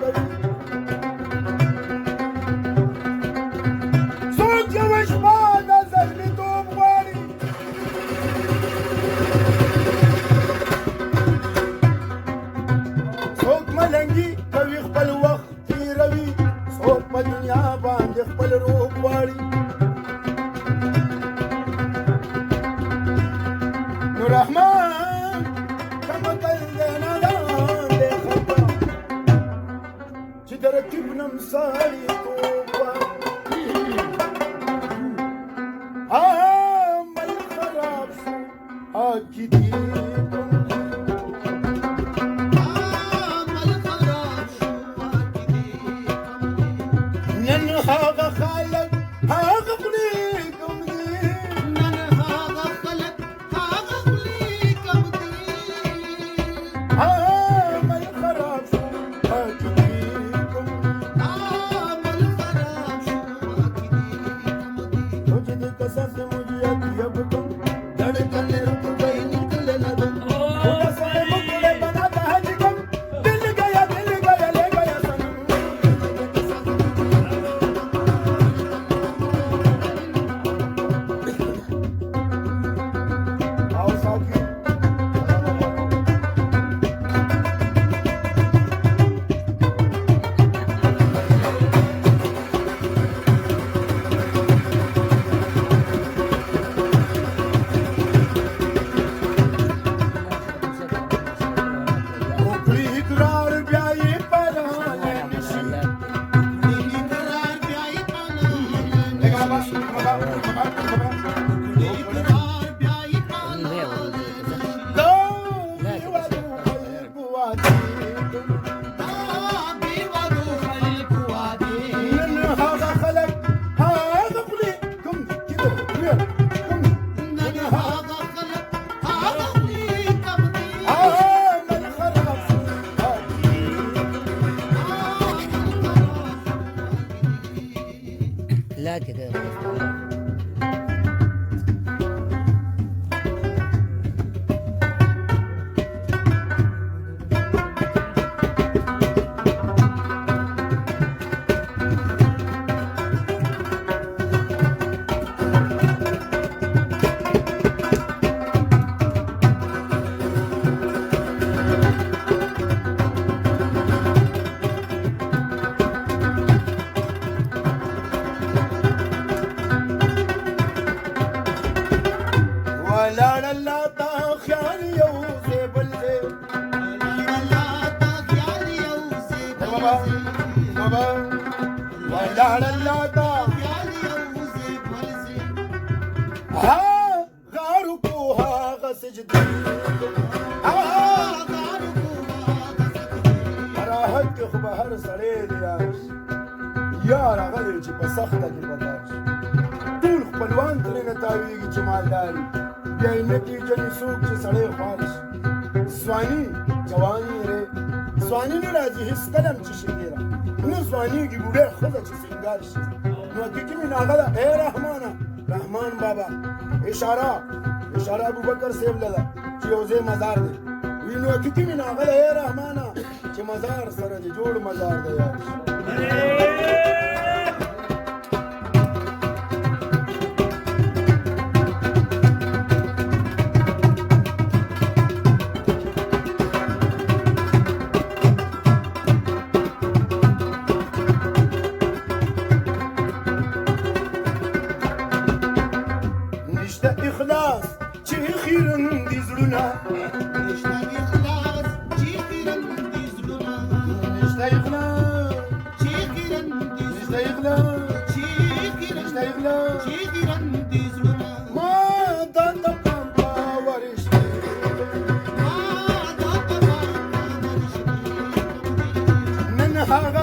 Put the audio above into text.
کوي څوک یوه شپه د زلمیتوب غواړي څوک ملنګي کوي خپل وخت تېروي څوک په دنیا باندې خپل روح غواړي نو رحمان کمتل دی نادان دی خفه چې د رقیب نم سړیتوب عمل خراب شو عقیدې نن هغه خلک هغه خولې کم دي عمل خراب شو عقیدې کم دي تجھے قسم سے مجھے اب کم دھڑکن رک گئی نکل نہ دم خدا سے مکڑے بناتا ہے جگم دل گیا لے گیا سنم आओ साथी وکړي اقرار بیا یې پرانه نشي لګا بس لا كده ولاړ الله تا خیال یو ځای بل ځای بابا ولاړ الله تا غارو کو هغه سجدې راحت کې خو به هر سړی دی یار راغلی چې په سخته کې بدل شي ټول خپلوان ترېنه تاویږي چې مالدار وي بیا یې نه پېژني څوک چې سړی خوار شي ځواني جواني ری ځواني نه راځي هېڅکله هم چې شګېره نه ځوانېږي بوډۍ ښځه چې سینګار شي نو حقیقي مې ناغه ده ای رحمانه رحمان بابا اشاره ابوبکر صاحب له ده چې یو ځای مزار دی وي نو حقیقي مې ناغه ده ای رحمانه چې مزار سره دې جوړ مزار دی یار نشته اخلاص چې خیرندي زړونه نشته اخلاص چې خیرندي زړونه ما دا د پام ورشته نن هغه